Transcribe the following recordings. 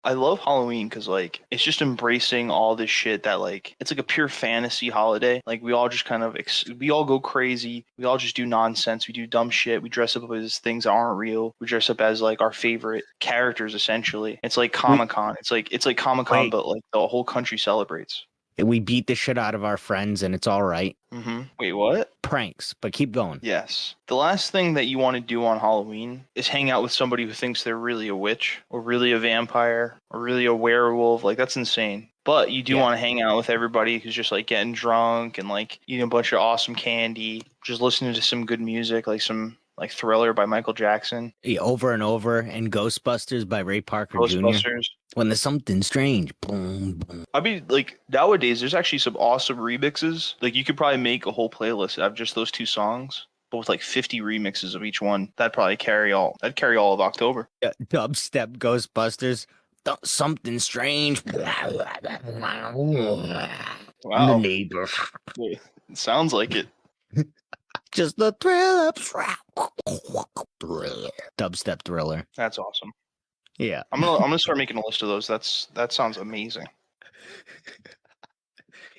I love Halloween because like it's just embracing all this shit that like it's like a pure fantasy holiday. Like we all just kind of we all go crazy. We all just do nonsense. We do dumb shit. We dress up as things that aren't real. We dress up as like our favorite characters essentially. It's like We Comic-Con. It's like Comic-Con wait, but like the whole country celebrates. we beat the shit out of our friends, and it's all right. Wait, what? Pranks, but keep going. Yes. The last thing that you want to do on Halloween is hang out with somebody who thinks they're really a witch or really a vampire or really a werewolf. Like, that's insane. But you do Yeah. want to hang out with everybody who's just like getting drunk and like eating a bunch of awesome candy, just listening to some good music, like some like Thriller by Michael Jackson, Yeah, over and over, and Ghostbusters by Ray Parker Jr. Ghostbusters. When there's something strange, boom, boom. I mean, like nowadays, there's actually some awesome remixes. Like, you could probably make a whole playlist out of just those two songs, but with like 50 remixes of each one. That'd carry all of October. Yeah, dubstep Ghostbusters. Something strange. The Wow. neighbor. Yeah, it sounds like it. Just the thriller. Dubstep thriller. That's awesome. Yeah. I'm gonna start making a list of those. That sounds amazing.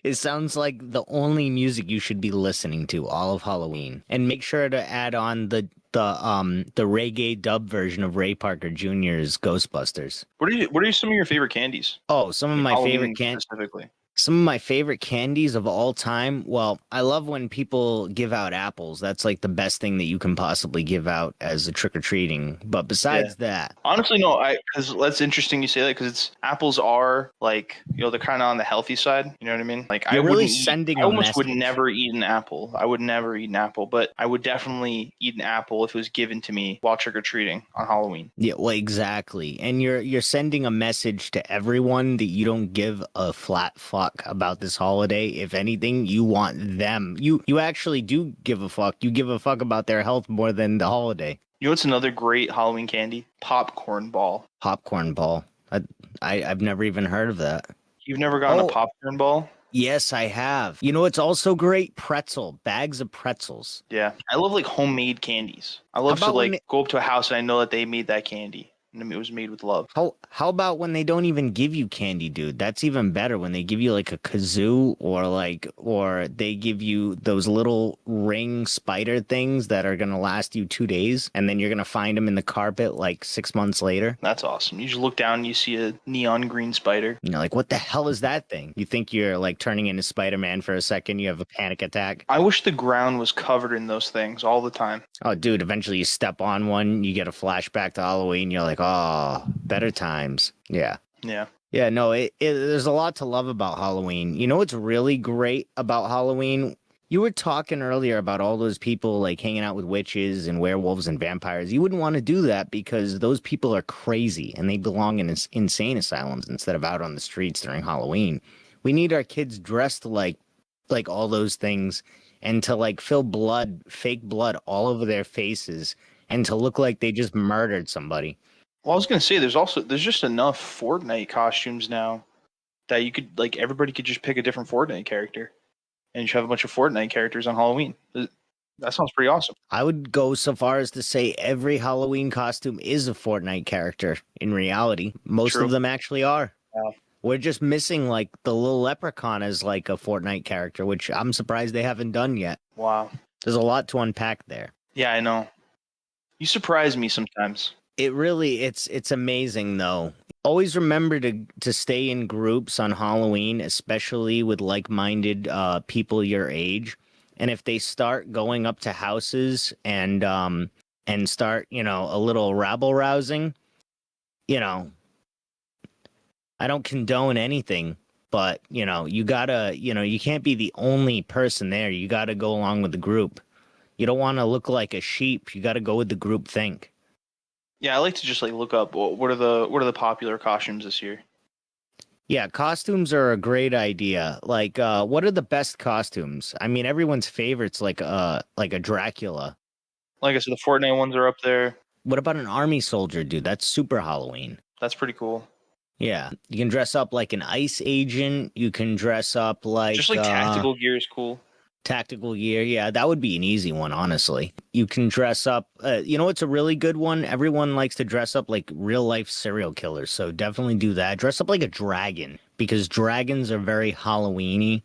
It sounds like the only music you should be listening to all of Halloween. And make sure to add on the reggae dub version of Ray Parker Jr.'s Ghostbusters. What are some of your favorite candies? Oh, some of Like my Halloween favorite specifically. Some of my favorite candies of all time. Well, I love when people give out apples. That's like the best thing that you can possibly give out as a trick or treating. But Yeah. besides that, Honestly, no. Because that's interesting you say that because it's apples are like they're kind of on the healthy side. You know what I mean? Like I you're really wouldn't eat. sending I a almost would message. never eat an apple. I would never eat an apple, but I would definitely eat an apple if it was given to me while trick or treating on Halloween. Yeah, well, exactly. And you're sending a message to everyone that you don't give a flat fuck about this holiday. If anything, you want them. You actually do give a fuck. You give a fuck about their health more than the holiday. You know what's another great Halloween candy? Popcorn ball. Popcorn ball. I've never even heard of that. You've never gotten a Oh, popcorn ball? yes, I have. You know, it's also great pretzel, bags of pretzels. Yeah. I love like homemade candies. I How love to about when like go up to a house and I know that they made that candy and it was made with love. how about when they don't even give you candy, dude? That's even better when they give you like a kazoo or they give you those little ring spider things that are gonna last you 2 days and then you're gonna find them in the carpet like 6 months later. That's awesome. You just look down and you see a neon green spider. You know, like what the hell is that thing? You think you're like turning into Spider-Man for a second, you have a panic attack. I wish the ground was covered in those things all the time. Oh, dude, eventually you step on one, you get a flashback to Halloween, you're like, oh, better times. Yeah. Yeah. Yeah, no, there's a lot to love about Halloween. You know what's really great about Halloween? You were talking earlier about all those people like hanging out with witches and werewolves and vampires. You wouldn't want to do that because those people are crazy and they belong in insane asylums instead of out on the streets during Halloween. We need our kids dressed like all those things and to like fill blood, fake blood all over their faces and to look like they just murdered somebody. Well, I was gonna say there's just enough Fortnite costumes now that you could like everybody could just pick a different Fortnite character and you should have a bunch of Fortnite characters on Halloween. That sounds pretty awesome. I would go so far as to say every Halloween costume is a Fortnite character in reality. Most True. of them actually are. Yeah. We're just missing like the little leprechaun as like a Fortnite character, which I'm surprised they haven't done yet. Wow. There's a lot to unpack there. Yeah, I know. You surprise me sometimes. It really it's amazing though. Always remember to stay in groups on Halloween, especially with like-minded people your age. And if they start going up to houses and start, you know, a little rabble rousing, you know, I don't condone anything, but you know, you gotta, you know, you can't be the only person there. You gotta go along with the group. You don't want to look like a sheep. You gotta go with the group think. Yeah, I like to just like look up what are the popular costumes this year. Yeah, costumes are a great idea. Like, what are the best costumes? I mean, everyone's favorites like a Dracula. Like I said, the Fortnite ones are up there. What about an army soldier, dude? That's super Halloween. That's pretty cool. Yeah, you can dress up like an ICE agent. You can dress up Just like like tactical gear is cool. Tactical gear, yeah, that would be an easy one, honestly. You can dress up. You know what's a really good one? Everyone likes to dress up like real life serial killers, so definitely do that. Dress up like a dragon because dragons are very Halloweeny.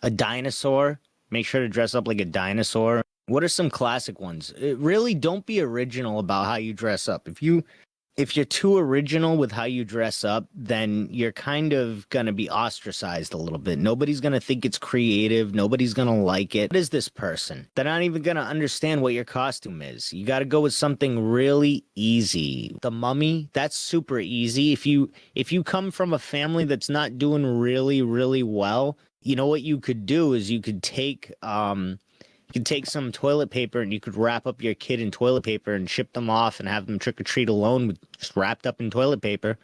A dinosaur, make sure to dress up like a dinosaur. What are some classic ones? Really, don't be original about how you dress up. If you're too original with how you dress up, then you're kind of going to be ostracized a little bit. Nobody's going to think it's creative. Nobody's going to like it. What is this person? They're not even going to understand what your costume is. You got to go with something really easy. The Mummy, that's super easy. If you come from a family that's not doing really, really well, you know what you could do is you could take some toilet paper and you could wrap up your kid in toilet paper and ship them off and have them trick or treat alone with just wrapped up in toilet paper.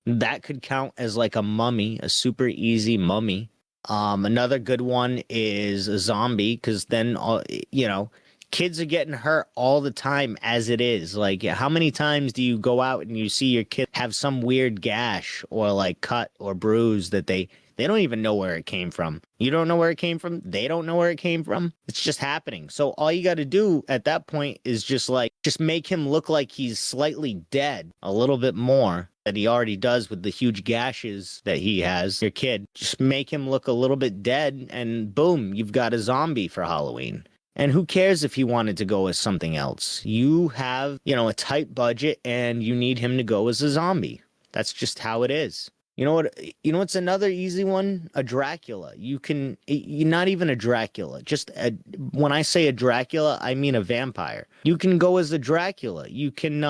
That could count as like a mummy, a super easy mummy. Another good one is a zombie because then kids are getting hurt all the time as it is. Like, how many times do you go out and you see your kid have some weird gash or like cut or bruise that they don't even know where it came from. You don't know where it came from. They don't know where it came from. It's just happening. So all you got to do at that point is just make him look like he's slightly dead a little bit more than he already does with the huge gashes that he has. Your kid, just make him look a little bit dead and boom, you've got a zombie for Halloween. And who cares if he wanted to go as something else? You have, a tight budget and you need him to go as a zombie. That's just how it is. You know what? You know what's another easy one? A Dracula. You're not even a Dracula. When I say a Dracula, I mean a vampire. You can go as a Dracula. You can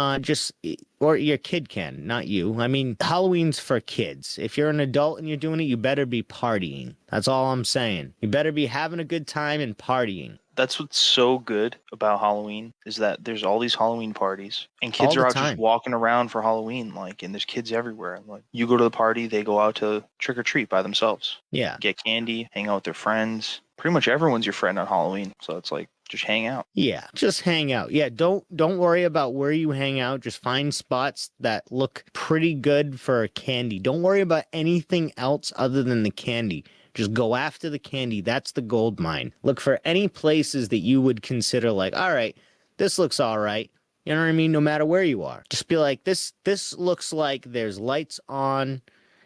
or your kid can, not you. I mean, Halloween's for kids. If you're an adult and you're doing it, you better be partying. That's all I'm saying. You better be having a good time and partying. That's what's so good about Halloween is that there's all these Halloween parties and kids All the are out just time. walking around for Halloween, and there's kids everywhere. And you go to the party, they go out to trick or treat by themselves, Yeah. get candy, hang out with their friends. Pretty much everyone's your friend on Halloween, so it's like just hang out. Yeah, just hang out. Yeah, don't worry about where you hang out. Just find spots that look pretty good for candy. Don't worry about anything else other than the candy. Just go after the candy. That's the gold mine. Look for any places that you would consider like, all right, this looks all right. You know what I mean? No matter where you are. Just be like, this looks like there's lights on.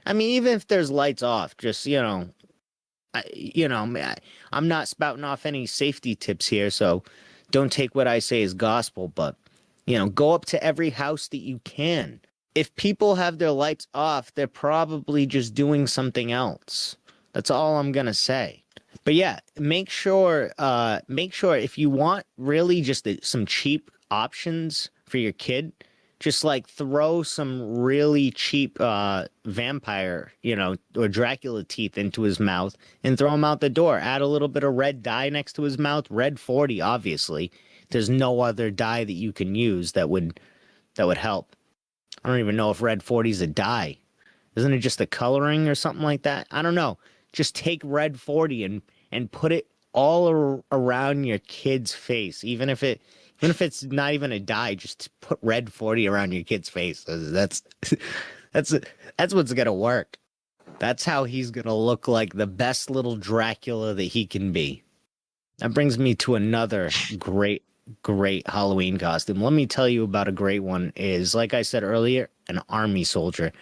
I mean, even if there's lights off, just, I'm not spouting off any safety tips here, so don't take what I say as gospel, but, go up to every house that you can. If people have their lights off, they're probably just doing something else. That's all I'm gonna say. But yeah, make sure if you want really just some cheap options for your kid, just like throw some really cheap vampire, or Dracula teeth into his mouth and throw him out the door. Add a little bit of red dye next to his mouth, red 40 obviously. There's no other dye that you can use that would help. I don't even know if red 40 is a dye. Isn't it just a coloring or something like that? I don't know. Just take red 40 and put it all around your kid's face, even if it's not even a dye, just put red 40 around your kid's face. That's that's that's what's gonna work. That's how he's gonna look like the best little Dracula that he can be. That brings me to another great Halloween costume. Let me tell you about a great one. Is like I said earlier, an army soldier.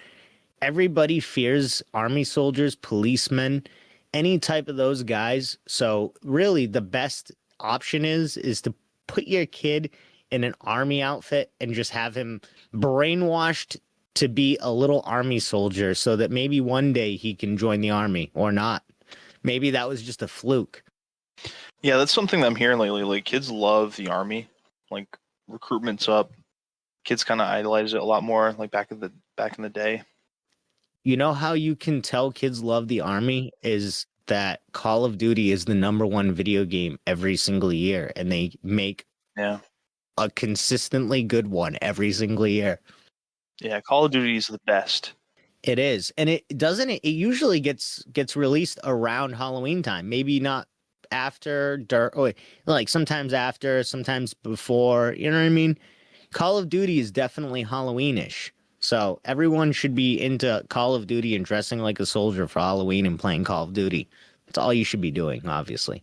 Everybody fears army soldiers, policemen, any type of those guys. So really the best option is to put your kid in an army outfit and just have him brainwashed to be a little army soldier so that maybe one day he can join the army or not. Maybe that was just a fluke. Yeah, that's something that I'm hearing lately. Like kids love the army, like recruitment's up. Kids kind of idolize it a lot more, like back in the day. You know how you can tell kids love the army is that Call of Duty is the number one video game every single year, and they make Yeah, a consistently good one every single year. yeah. Call of Duty is the best. It is, and it usually gets released around Halloween time. Maybe not after dark. Oh, wait, like sometimes after, sometimes before. You know what I mean? Call of Duty is definitely Halloweenish. So everyone should be into Call of Duty and dressing like a soldier for Halloween and playing Call of Duty. That's all you should be doing, obviously.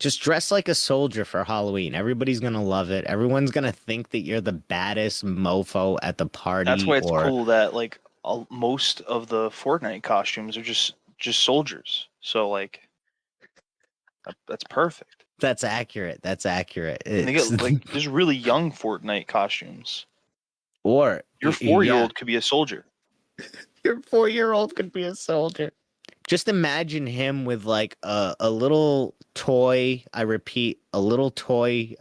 Just dress like a soldier for Halloween. Everybody's gonna love it. Everyone's gonna think that you're the baddest mofo at the That's party why it's or cool that like most of the Fortnite costumes are just soldiers. So like that's perfect. that's accurate. That's accurate. And they It's get like there's really young Fortnite costumes. or Your yeah, 4-year-old could be a soldier. your 4 year old could be a soldier. Just imagine him with like a little toy, I repeat, a little toy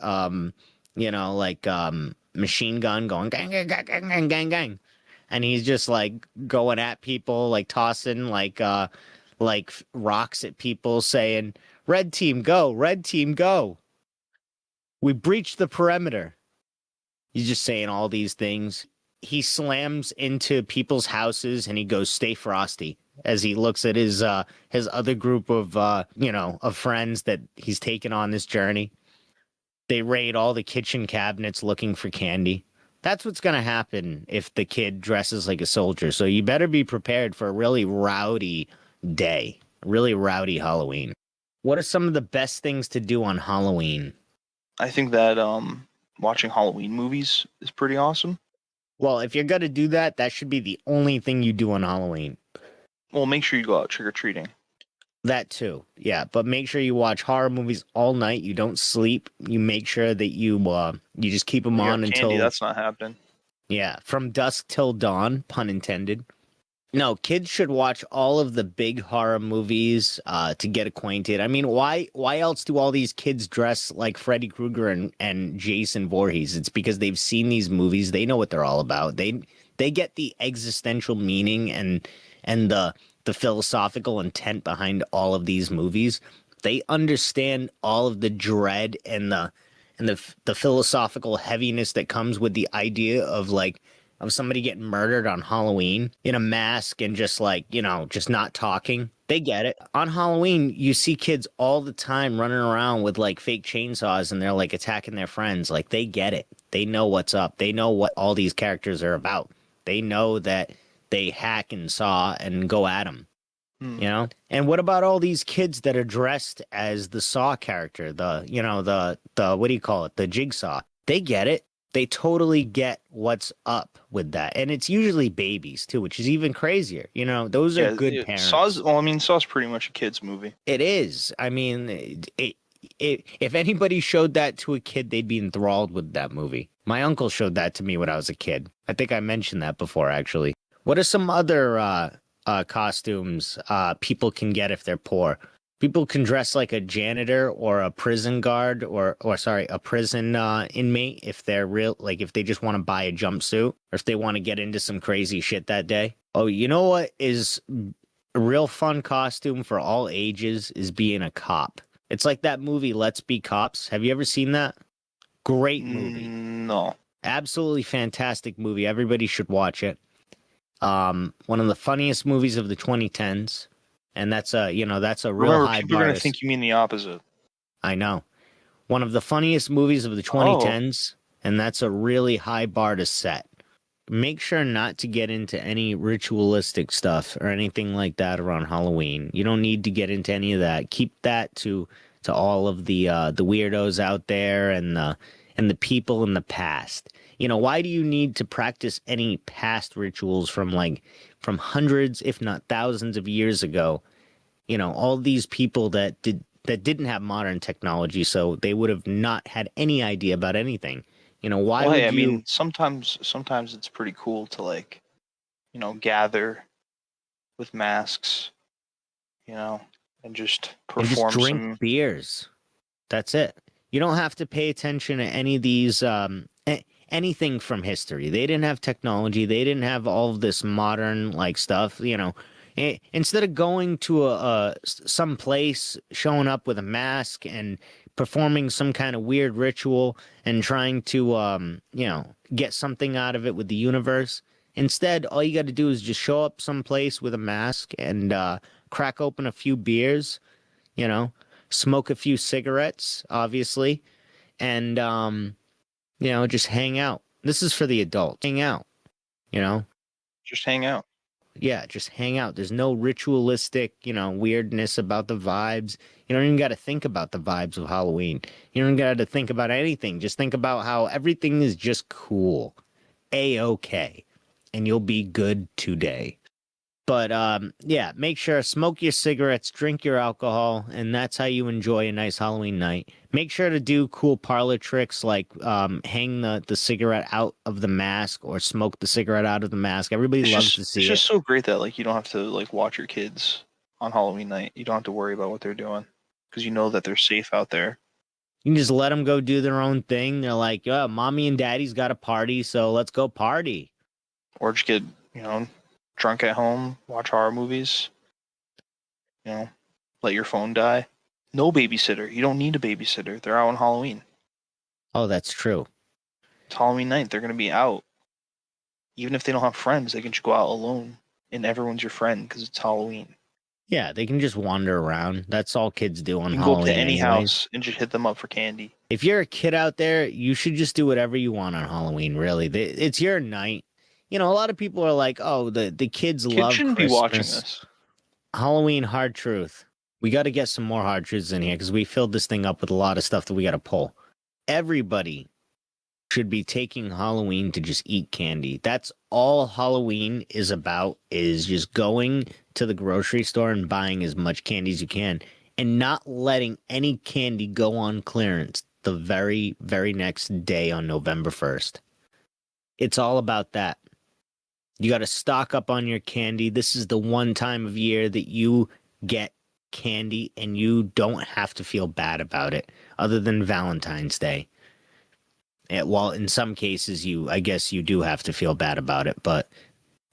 like machine gun going gang gang gang gang gang gang gang. And he's just like going at people, like tossing like rocks at people saying, "Red team go, red team go. We breached the perimeter." He's just saying all these things. He slams into people's houses and he goes, "Stay frosty," as he looks at his other group of of friends that he's taken on this journey. They raid all the kitchen cabinets looking for candy. That's what's gonna happen if the kid dresses like a soldier. So you better be prepared for a really rowdy day, a really rowdy Halloween. What are some of the best things to do on Halloween? I think that watching Halloween movies is pretty awesome. Well, if you're gonna do that, that should be the only thing you do on Halloween. Well, make sure you go out trick or treating. That too, yeah. But make sure you watch horror movies all night. You don't sleep. You make sure that you just keep them You got on candy, until that's not happening. yeah, from dusk till dawn, pun intended. No, kids should watch all of the big horror movies to get acquainted. I mean, why else do all these kids dress like Freddy Krueger and Jason Voorhees? It's because they've seen these movies. They know what they're all about. They get the existential meaning and the philosophical intent behind all of these movies. They understand all of the dread and the philosophical heaviness that comes with the idea of somebody getting murdered on Halloween in a mask and just like, just not talking. They get it. On Halloween, you see kids all the time running around with like fake chainsaws and they're like attacking their friends. Like they get it. They know what's up. They know what all these characters are about. They know that they hack and saw and go at them. Hmm. And what about all these kids that are dressed as the Saw character, the what do you call it, the Jigsaw? They get it. They totally get what's up with that, and it's usually babies too, which is even crazier. Those are Yeah, good Saw's. parents. Well, I mean, Saw's pretty much a kids movie. It is. I mean, if anybody showed that to a kid, they'd be enthralled with that movie. My uncle showed that to me when I was a kid. I think I mentioned that before, actually. What are some other costumes people can get if they're poor? People can dress like a janitor or a prison guard or sorry, a prison inmate if they're real, like if they just want to buy a jumpsuit or if they want to get into some crazy shit that day. Oh, you know what is a real fun costume for all ages is being a cop. It's like that movie Let's Be Cops. Have you ever seen that? Great movie. No. Absolutely fantastic movie. Everybody should watch it. One of the funniest movies of the 2010s, and that's a real Remember, high people are bar gonna to. think you mean the opposite. I know. One of the funniest movies of the Oh, 2010s, and that's a really high bar to set. Make sure not to get into any ritualistic stuff or anything like that around Halloween. You don't need to get into any of that. Keep that to all of the weirdos out there and the people in the past. Why do you need to practice any past rituals from hundreds, if not thousands of years ago? All these people that didn't have modern technology, so they would have not had any idea about anything. Why well, hey, would I you mean, sometimes it's pretty cool to like, gather with masks, you know, and just and just perform drink some. beers? That's it. You don't have to pay attention to any of these anything from history. They didn't have technology. They didn't have all of this modern like stuff. Instead of going to some place, showing up with a mask and performing some kind of weird ritual and trying to get something out of it with the universe. Instead, all you got to do is just show up someplace with a mask and crack open a few beers, you know, smoke a few cigarettes, obviously, and just hang out. This is for the adults. Hang out, you know. Just hang out. Yeah, just hang out. There's no ritualistic, weirdness about the vibes. You don't even got to think about the vibes of Halloween. You don't got to think about anything. Just think about how everything is just cool. A-okay. And you'll be good today. But yeah, make sure smoke your cigarettes, drink your alcohol, and that's how you enjoy a nice Halloween night. Make sure to do cool parlor tricks like hang the cigarette out of the mask or smoke the cigarette out of the mask. Everybody loves to It's see it. just so great that like you don't have to like watch your kids on Halloween night. You don't have to worry about what they're doing because you know that they're safe out there. You can just let them go do their own thing. They're like, yeah, mommy and daddy's got a party, so let's go party. Or just get, you know, drunk at home, watch horror movies, you know, let your phone die. No babysitter. You don't need a babysitter. They're out on Halloween. Oh, that's true. It's Halloween night. They're going to be out. Even if they don't have friends, they can just go out alone and everyone's your friend because it's Halloween. Yeah, they can just wander around. That's all kids do on You can go up to Halloween, any anyways. house and just hit them up for candy. If you're a kid out there, you should just do whatever you want on Halloween, really. It's your night. A lot of people are like, oh, the kids Kids love shouldn't be watching Christmas. this. Halloween hard truth. We got to get some more hard truths in here because we filled this thing up with a lot of stuff that we got to pull. Everybody should be taking Halloween to just eat candy. That's all Halloween is about, is just going to the grocery store and buying as much candy as you can and not letting any candy go on clearance the very, very next day on November 1st. It's all about that. You got to stock up on your candy. This is the one time of year that you get candy and you don't have to feel bad about it, other than Valentine's Day. Well, in some cases, I guess you do have to feel bad about it, but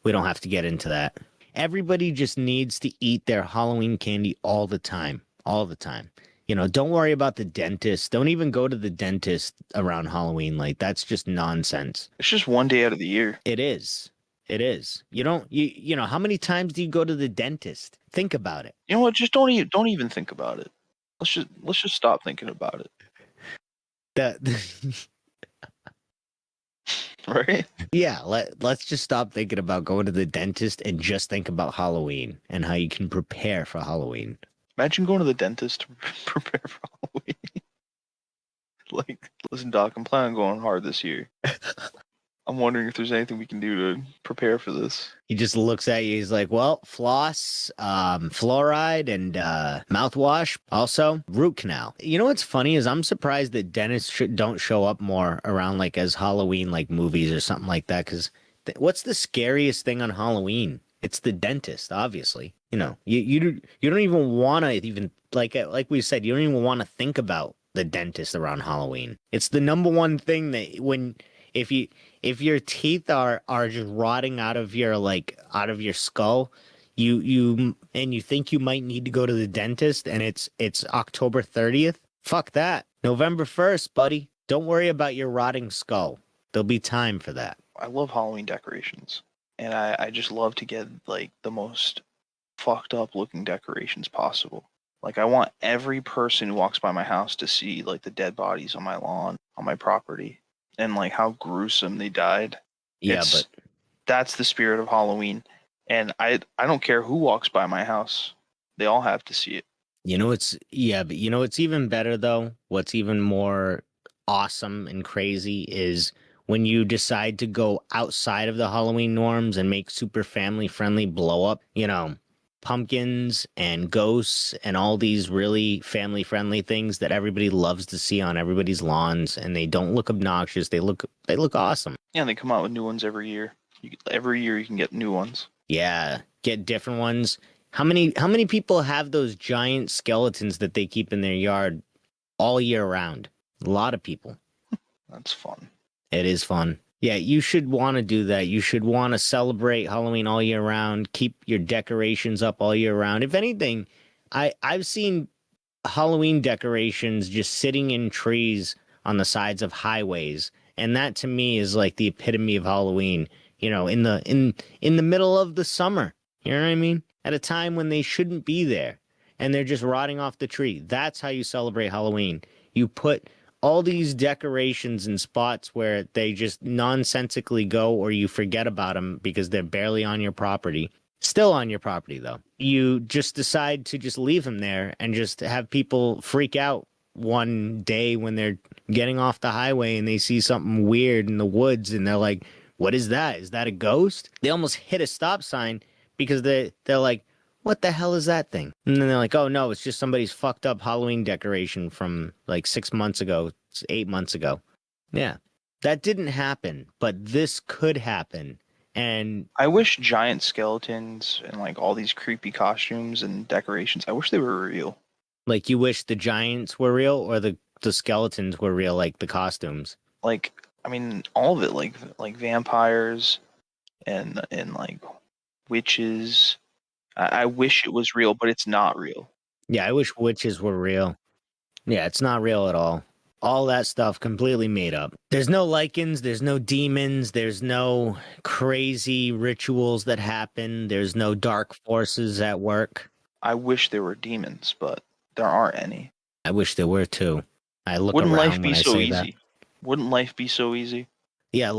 we don't have to get into that. Everybody just needs to eat their Halloween candy all the time. All the time. Don't worry about the dentist. Don't even go to the dentist around Halloween. Like, that's just nonsense. It's just one day out of the year. It is. It is. How many times do you go to the dentist? Think about it. You know what? Just don't even think about it. Let's just stop thinking about it. That Right? Yeah, let's just stop thinking about going to the dentist and just think about Halloween and how you can prepare for Halloween. Imagine going to the dentist to prepare for Halloween. Like, listen, Doc, I'm planning on going hard this year. I'm wondering if there's anything we can do to prepare for this. He just looks at you. He's like, well, floss, fluoride, and mouthwash. Also, root canal. You know what's funny is I'm surprised that dentists don't show up more around like as Halloween like movies or something like that. Because what's the scariest thing on Halloween? It's the dentist, obviously. You don't even want to even like we said, you don't even want to think about the dentist around Halloween. It's the number one thing that if your teeth are just rotting out of your skull, you think you might need to go to the dentist and it's October 30th. Fuck that. November 1st, buddy. Don't worry about your rotting skull. There'll be time for that. I love Halloween decorations. And I just love to get like the most fucked up looking decorations possible. Like I want every person who walks by my house to see like the dead bodies on my lawn, on my property, and like how gruesome they died. Yeah, but that's the spirit of Halloween. And I don't care who walks by my house. They all have to see it. But it's even better though. What's even more awesome and crazy is when you decide to go outside of the Halloween norms and make super family friendly blow up, pumpkins and ghosts and all these really family friendly things that everybody loves to see on everybody's lawns, and they don't look obnoxious. They look awesome. Yeah, and they come out with new ones every year. Every year you can get new ones. Yeah, get different ones. How many people have those giant skeletons that they keep in their yard all year round? A lot of people. That's fun. It is fun. Yeah, you should want to do that. You should want to celebrate Halloween all year round. Keep your decorations up all year round. If anything, I've seen Halloween decorations just sitting in trees on the sides of highways, and that to me is like the epitome of Halloween. In the middle of the summer. You know what I mean? At a time when they shouldn't be there, and they're just rotting off the tree. That's how you celebrate Halloween. You put all these decorations in spots where they just nonsensically go, or you forget about them because they're barely on your property. Still on your property, though. You just decide to just leave them there and just have people freak out one day when they're getting off the highway and they see something weird in the woods and they're like, what is that? Is that a ghost? They almost hit a stop sign because they're like, what the hell is that thing? And then they're like, oh no, it's just somebody's fucked up Halloween decoration from like 6 months ago, 8 months ago. Yeah. That didn't happen, but this could happen. And I wish giant skeletons and like all these creepy costumes and decorations, I wish they were real. like, you wish the giants were real or the skeletons were real, like the costumes. Like, I mean, all of it, like vampires and like witches. I wish it was real, but it's not real. Yeah, I wish witches were real. Yeah, it's not real at all. All that stuff completely made up. There's no lichens, there's no demons, there's no crazy rituals that happen, there's no dark forces at work. I wish there were demons, but there aren't any. I wish there were too. I look Wouldn't life around be when I so say that. easy? Wouldn't life be so easy? Yeah,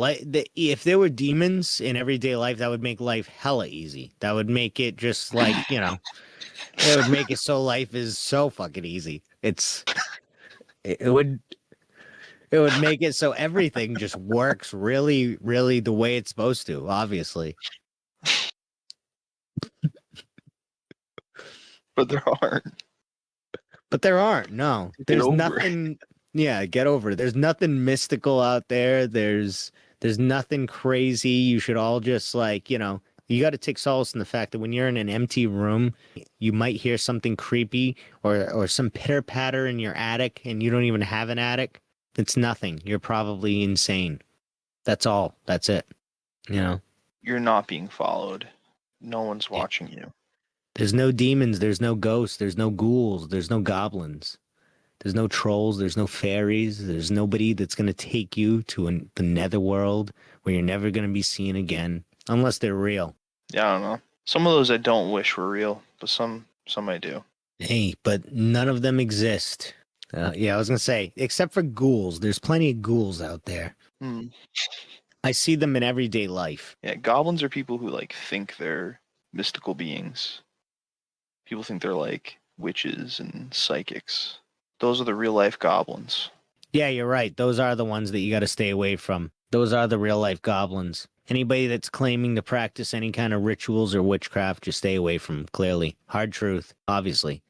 if there were demons in everyday life, that would make life hella easy. That would make it just like, it would make it so life is so fucking easy. It would make it so everything just works really, really the way it's supposed to, obviously. But there aren't. But there aren't, no. Get There's over it. nothing yeah, get over it. There's nothing mystical out there. There's nothing crazy. You should all just like, you got to take solace in the fact that when you're in an empty room, you might hear something creepy or some pitter patter in your attic and you don't even have an attic. It's nothing. You're probably insane. That's all. That's it. You're not being followed. No one's Yeah. watching you. There's no demons, there's no ghosts, there's no ghouls, there's no goblins. There's no trolls, there's no fairies, there's nobody that's going to take you to the netherworld where you're never going to be seen again unless they're real. Yeah, I don't know. Some of those I don't wish were real, but some I do. Hey, but none of them exist. Yeah, I was going to say, except for ghouls. There's plenty of ghouls out there. Hmm. I see them in everyday life. Yeah, goblins are people who like think they're mystical beings. People think they're like witches and psychics. Those are the real life goblins. Yeah, you're right. Those are the ones that you got to stay away from. Those are the real life goblins. Anybody that's claiming to practice any kind of rituals or witchcraft, just stay away from, clearly. Hard truth, obviously.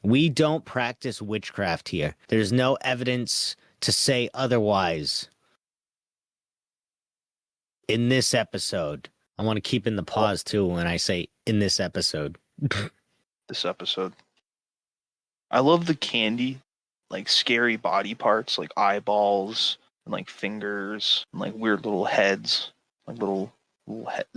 We don't practice witchcraft here. There's no evidence to say otherwise. In this episode, I want to keep in the pause too when I say in this episode. This episode. I love the candy, like scary body parts, like eyeballs and like fingers and like weird little heads, like little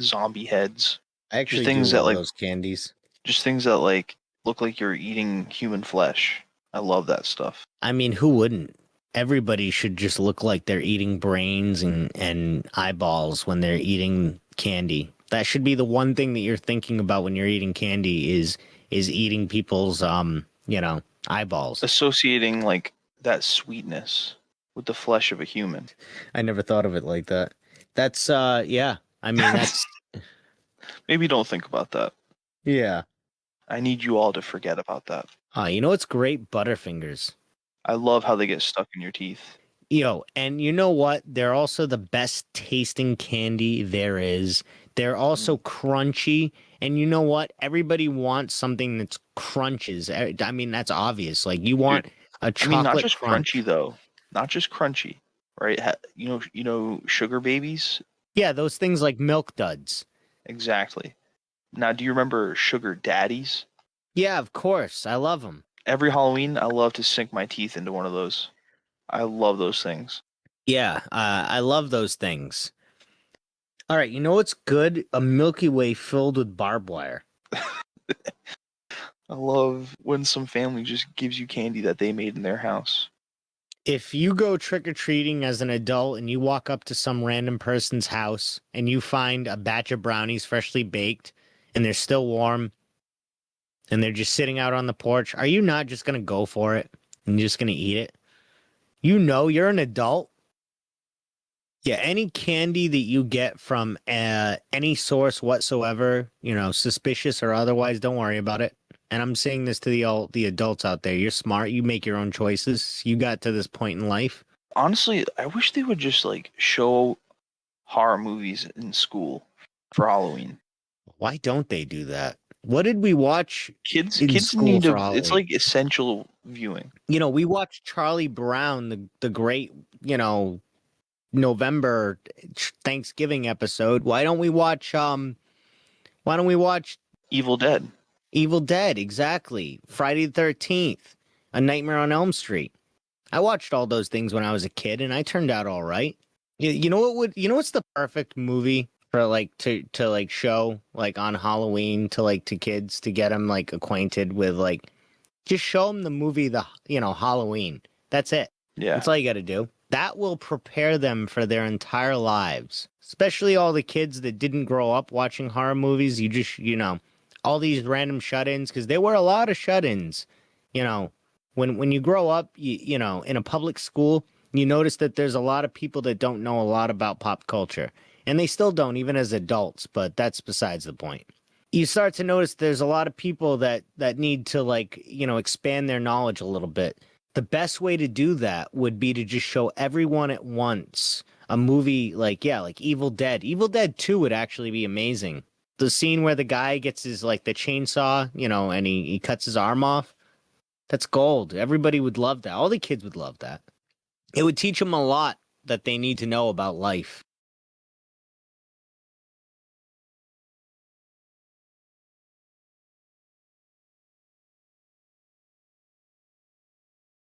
zombie heads. I actually Just things do that love like those candies. just things that like look like you're eating human flesh. I love that stuff. I mean, who wouldn't? Everybody should just look like they're eating brains and eyeballs when they're eating candy. That should be the one thing that you're thinking about when you're eating candy is eating people's eyeballs. Associating like that sweetness with the flesh of a human. I never thought of it like that. That's yeah. I mean, that's Maybe don't think about that. yeah. I need you all to forget about that. You know what's great? Butterfingers. I love how they get stuck in your teeth. And you know what? They're also the best tasting candy there is. They're also crunchy. And you know what? Everybody wants something that's crunches. I mean, that's obvious. Like you want a chocolate not just crunch. crunchy though. Not just crunchy, right? You know, sugar babies. Yeah, those things like milk duds. Exactly. Now, do you remember sugar daddies? Yeah, of course. I love them. Every Halloween, I love to sink my teeth into one of those. I love those things. Yeah, I love those things. All right, you know what's good? A Milky Way filled with barbed wire. I love when some family just gives you candy that they made in their house. If you go trick-or-treating as an adult and you walk up to some random person's house and you find a batch of brownies freshly baked and they're still warm and they're just sitting out on the porch, are you not just going to go for it and just going to eat it? You're an adult. Yeah, any candy that you get from any source whatsoever, suspicious or otherwise, don't worry about it. And I'm saying this to the adults out there. You're smart. You make your own choices. You got to this point in life. Honestly, I wish they would just like show horror movies in school for Halloween. Why don't they do that? What did we watch in Kids school need for to. It's Halloween? like essential viewing. We watched Charlie Brown, the great, November Thanksgiving episode. Why don't we watch Evil Dead. Evil Dead? Exactly. Friday the 13th, A Nightmare on Elm Street. I watched all those things when I was a kid and I turned out all right. You know what's the perfect movie for like to like show like on Halloween to like to kids to get them like acquainted with like just show them the movie Halloween. That's it. Yeah. That's all you got to do. That will prepare them for their entire lives, especially all the kids that didn't grow up watching horror movies. You just, all these random shut-ins, because there were a lot of shut-ins. You know, when you grow up, in a public school, you notice that there's a lot of people that don't know a lot about pop culture, and they still don't, even as adults. But that's besides the point. You start to notice there's a lot of people that need to like, expand their knowledge a little bit. The best way to do that would be to just show everyone at once a movie like Evil Dead. Evil Dead 2 would actually be amazing. The scene where the guy gets his like the chainsaw, and he cuts his arm off. That's gold. Everybody would love that. All the kids would love that. It would teach them a lot that they need to know about life.